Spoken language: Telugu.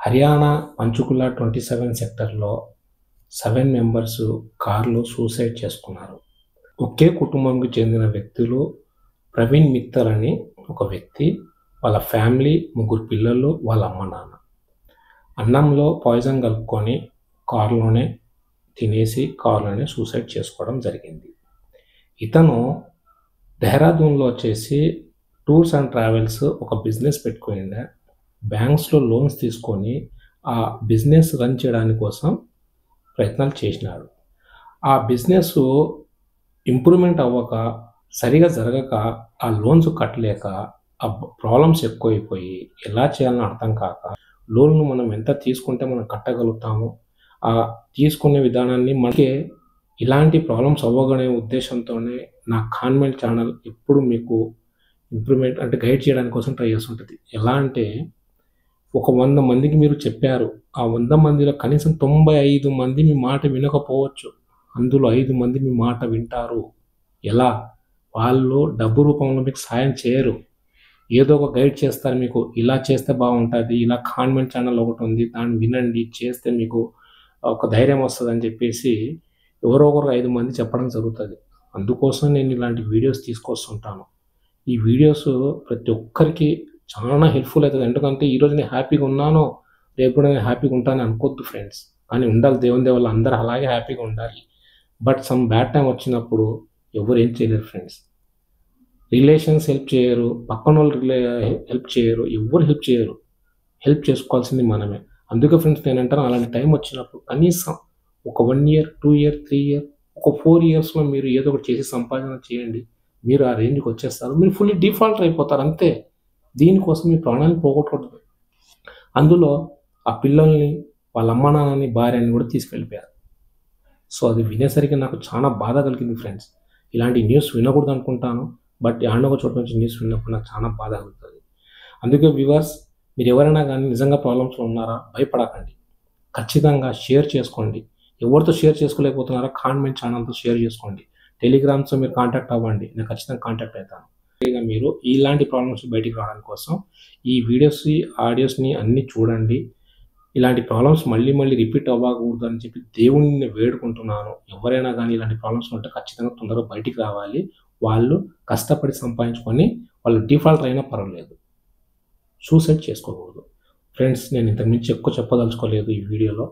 హర్యానా పంచకుల 27 సెక్టర్లో 7 మెంబర్స్ కార్లో సూసైడ్ చేసుకున్నారు. ఒకే కుటుంబంకి చెందిన వ్యక్తులు ప్రవీణ్ మిత్తల్ అని ఒక వ్యక్తి, వాళ్ళ ఫ్యామిలీ, 3 పిల్లలు, వాళ్ళ అమ్మ నాన్న. అన్నంలో పాయిజన్ కలుపుకొని కారులోనే తినేసి కారులోనే సూసైడ్ చేసుకోవడం జరిగింది. ఇతను దెహ్రాదూన్లో వచ్చేసి టూర్స్ అండ్ ట్రావెల్స్ ఒక బిజినెస్ పెట్టుకుని బ్యాంక్స్లో లోన్స్ తీసుకొని ఆ బిజినెస్ రన్ చేయడానికి కోసం ప్రయత్నాలు చేసినాడు. ఆ బిజినెస్ ఇంప్రూవ్మెంట్ అవ్వక, సరిగా జరగక, ఆ లోన్స్ కట్టలేక ఆ ప్రాబ్లమ్స్ ఎక్కువైపోయి ఎలా చేయాలని అర్థం కాక, లోన్ను మనం ఎంత తీసుకుంటే మనం కట్టగలుగుతాము, ఆ తీసుకునే విధానాన్ని మనకే ఇలాంటి ప్రాబ్లమ్స్ అవ్వగనే ఉద్దేశంతోనే నా కాన్వెంట్ ఛానల్ ఎప్పుడు మీకు ఇంప్రూవ్మెంట్ అంటే గైడ్ చేయడానికి కోసం ట్రై చేస్తుంటుంది. ఎలా అంటే, ఒక 100 మందికి మీరు చెప్పారు, ఆ 100 మందిలో కనీసం 95 మంది మీ మాట వినకపోవచ్చు. అందులో 5 మంది మీ మాట వింటారు. ఎలా? వాళ్ళు డబ్బు రూపంలో మీకు సాయం చేయరు, ఏదో ఒక గైడ్ చేస్తారు మీకు. ఇలా చేస్తే బాగుంటుంది, ఇలా కాన్వెంట్ ఛానల్ ఒకటి ఉంది, దాన్ని వినండి, చేస్తే మీకు ఒక ధైర్యం వస్తుందని చెప్పేసి ఎవరో ఒకరు 5 మంది చెప్పడం జరుగుతుంది. అందుకోసం నేను ఇలాంటి వీడియోస్ తీసుకొస్తుంటాను. ఈ వీడియోస్ ప్రతి ఒక్కరికి చాలా హెల్ప్ఫుల్ అవుతుంది. ఎందుకంటే ఈరోజు నేను హ్యాపీగా ఉన్నాను, రేపు కూడా నేను హ్యాపీగా ఉంటాను అనుకోవద్దు ఫ్రెండ్స్. కానీ ఉండాలి, దేవుని వల్ల అందరూ అలాగే హ్యాపీగా ఉండాలి. బట్ సమ్ బ్యాడ్ టైం వచ్చినప్పుడు ఎవరు ఏం చేయలేరు ఫ్రెండ్స్. రిలేషన్స్ హెల్ప్ చేయరు, పక్కన వాళ్ళు హెల్ప్ చేయరు, ఎవరు హెల్ప్ చేయరు. హెల్ప్ చేసుకోవాల్సింది మనమే. అందుకే ఫ్రెండ్స్ నేను అంటాను, అలాంటి టైం వచ్చినప్పుడు కనీసం ఒక 1 ఇయర్, 2 ఇయర్, 3 ఇయర్, ఒక 4 ఇయర్స్లో మీరు ఏదో ఒకటి చేసి సంపాదన చేయండి. మీరు ఆ రేంజ్కి వచ్చేస్తారు. మీరు ఫుల్లీ డిఫాల్ట్ అయిపోతారు అంతే. దీనికోసం మీ ప్రాణాన్ని పోగొట్టకూడదు. అందులో ఆ పిల్లల్ని, వాళ్ళ అమ్మ నాన్నని, భార్యని కూడా తీసుకెళ్ళిపోయారు. సో అది వినేసరికి నాకు చాలా బాధ కలిగింది ఫ్రెండ్స్. ఇలాంటి న్యూస్ వినకూడదు అనుకుంటాను, బట్ ఒక చోట నుంచి న్యూస్ విన్నప్పుడు నాకు చాలా బాధ కలుగుతుంది. అందుకే వ్యూవర్స్, మీరు ఎవరైనా కానీ నిజంగా ప్రాబ్లమ్స్లో ఉన్నారా, భయపడకండి. ఖచ్చితంగా షేర్ చేసుకోండి. ఎవరితో షేర్ చేసుకోలేకపోతున్నారా, కాన్వెంట్ ఛానల్తో షేర్ చేసుకోండి. టెలిగ్రామ్స్తో మీరు కాంటాక్ట్ అవ్వండి, నేను ఖచ్చితంగా కాంటాక్ట్ అవుతాను. మీరు ఇలాంటి ప్రాబ్లమ్స్ బయటికి రావడం కోసం ఈ వీడియోస్, ఆడియోస్ని అన్నీ చూడండి. ఇలాంటి ప్రాబ్లమ్స్ మళ్ళీ మళ్ళీ రిపీట్ అవ్వకూడదు అని చెప్పి దేవుణ్ణి వేడుకుంటున్నాను. ఎవరైనా కానీ ఇలాంటి ప్రాబ్లమ్స్ ఉంటే ఖచ్చితంగా తొందరగా బయటికి రావాలి. వాళ్ళు కష్టపడి సంపాదించుకొని వాళ్ళు డిఫాల్ట్ అయినా పర్వాలేదు, సూసైడ్ చేసుకోకూడదు. ఫ్రెండ్స్, నేను ఇంతకుమించి ఎక్కువ చెప్పదలుచుకోలేదు ఈ వీడియోలో.